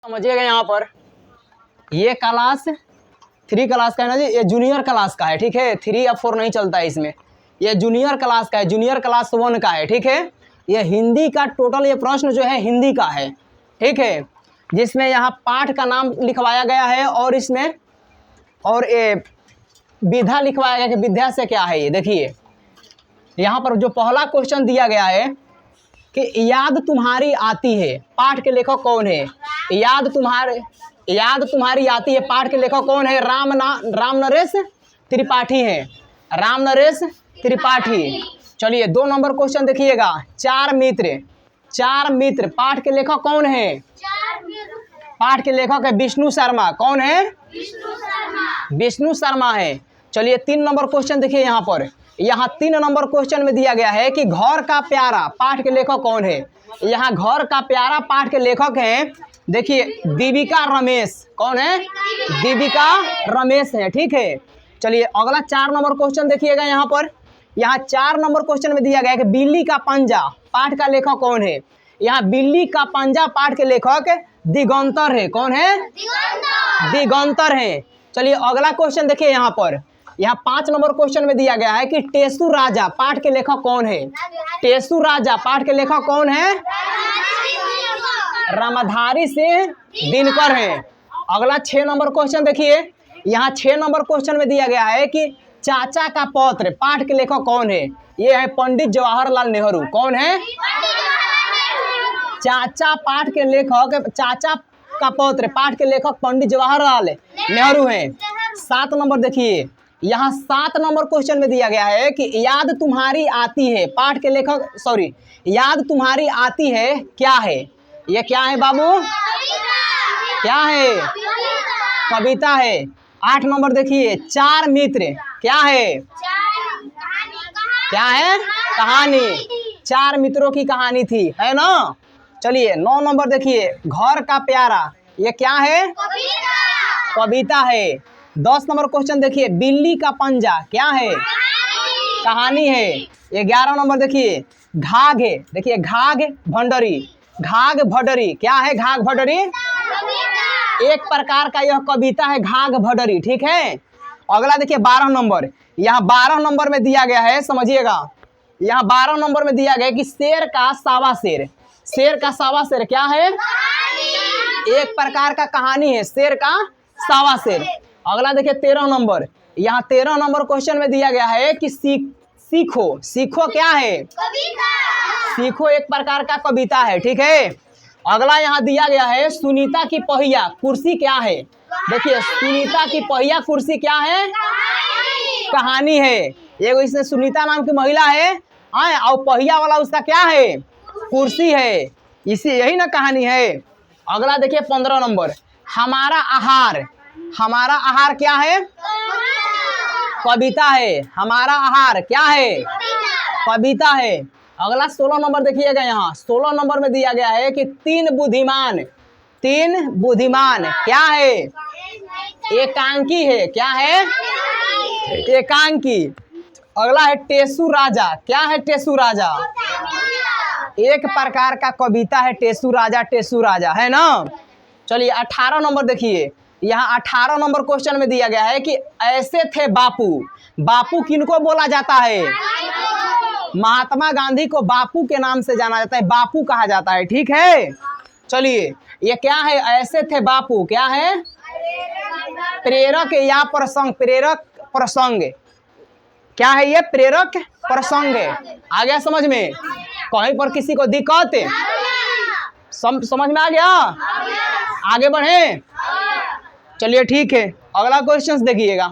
समझिएगा यहाँ पर ये क्लास 3 क्लास का है ना जी, ये जूनियर क्लास का है, ठीक है। 3 या 4 नहीं चलता है इसमें, ये जूनियर क्लास का है, जूनियर क्लास 1 का है, ठीक है। ये हिंदी का टोटल ये प्रश्न जो है हिंदी का है, ठीक है, जिसमें यहाँ पाठ का नाम लिखवाया गया है और इसमें और ये विधा लिखवाया गया कि विद्या से क्या है। ये देखिए यहाँ पर जो पहला क्वेश्चन दिया गया है कि याद तुम्हारी आती है, पाठ के लेखक कौन है। याद तुम्हारी आती है, पाठ के लेखक कौन है। राम नरेश त्रिपाठी हैं, राम नरेश त्रिपाठी। चलिए 2 नंबर क्वेश्चन देखिएगा। चार मित्र पाठ के लेखक कौन है। पाठ के लेखक है विष्णु शर्मा। कौन है। विष्णु शर्मा है। चलिए 3 नंबर क्वेश्चन देखिए यहाँ पर। यहाँ 3 नंबर क्वेश्चन में दिया गया है कि घर का प्यारा पाठ के लेखक कौन है। यहाँ घर का प्यारा पाठ के लेखक हैं, देखिए दीपिका रमेश। कौन है। दीपिका रमेश है, ठीक है। चलिए अगला 4 नंबर क्वेश्चन देखिएगा यहाँ पर। यहाँ 4 नंबर क्वेश्चन में दिया गया है कि बिल्ली का पंजा पाठ का लेखक कौन है। यहाँ बिल्ली का पंजा पाठ के लेखक दिगंतर है। कौन है। दिगंतर है। चलिए अगला क्वेश्चन देखिए यहाँ पर। यहाँ 5 नंबर क्वेश्चन में दिया गया है कि टेसु राजा पाठ के लेखक कौन है। टेसु राजा पाठ के लेखक कौन है। रामधारी सिंह दिनकर है। अगला 6 नंबर क्वेश्चन देखिए। यहाँ 6 नंबर क्वेश्चन में दिया गया है कि चाचा का पौत्र पाठ के लेखक कौन है। ये है पंडित जवाहरलाल नेहरू। कौन है। चाचा पाठ के लेखक, चाचा का पौत्र पाठ के लेखक पंडित जवाहरलाल नेहरू हैं। 7 नंबर देखिए। यहाँ 7 नंबर क्वेश्चन में दिया गया है कि याद तुम्हारी आती है पाठ के लेखक, सॉरी, याद तुम्हारी आती है क्या है। ये क्या है बाबू। क्या है। कविता है। 8 नंबर देखिए। 4 मित्र क्या है। क्या है। कहानी। 4 मित्रों की कहानी थी, है ना। चलिए 9 नंबर देखिए। घर का प्यारा ये क्या है। कविता है। 10 नंबर क्वेश्चन देखिए। बिल्ली का पंजा क्या है। कहानी है। 11 नंबर देखिए। घाघ है, देखिए घाघ भंडरी। घाघ भंडरी क्या है। घाघ भंडरी एक प्रकार का यह कविता है, घाघ भंडरी, ठीक है। अगला देखिए 12 नंबर। यहाँ 12 नंबर में दिया गया है, समझिएगा। यहाँ 12 नंबर में दिया गया है कि शेर का सावा शेर। शेर का सावा शेर क्या है। एक प्रकार का कहानी है, शेर का सावा शेर। अगला देखिए 13 नंबर। यहाँ 13 नंबर क्वेश्चन में दिया गया है कि सीखो। सीखो क्या है। सीखो एक प्रकार का कविता है, ठीक है। अगला यहाँ दिया गया है सुनीता की पहिया कुर्सी क्या है। देखिए सुनीता की पहिया कुर्सी क्या है। कहानी है। एगो इसमें सुनीता नाम की महिला है और पहिया वाला उसका क्या है। कुर्सी है। इसी यही ना कहानी है। अगला देखिए 15 नंबर। हमारा आहार। हमारा आहार क्या है। कविता है। हमारा आहार क्या है। कविता है। अगला 16 नंबर देखिएगा। यहाँ 16 नंबर में दिया गया है कि 3 बुद्धिमान क्या है। एकांकी है। क्या है। एकांकी। अगला है टेसु राजा। क्या है। टेसु राजा एक प्रकार का कविता है, टेसु राजा है ना। चलिए 18 नंबर देखिए। यहाँ 18 नंबर क्वेश्चन में दिया गया है कि ऐसे थे बापू। बापू किनको बोला जाता है। महात्मा गांधी को बापू के नाम से जाना जाता है, बापू कहा जाता है, ठीक है। चलिए ये क्या है। ऐसे थे बापू क्या है। प्रेरक या प्रसंग। प्रेरक प्रसंग क्या है। ये प्रेरक प्रसंग है। आ गया समझ में। कहीं पर किसी को दिक्कत समझ में आ गया। आगे बढ़े। चलिए ठीक है। अगला क्वेश्चन देखिएगा।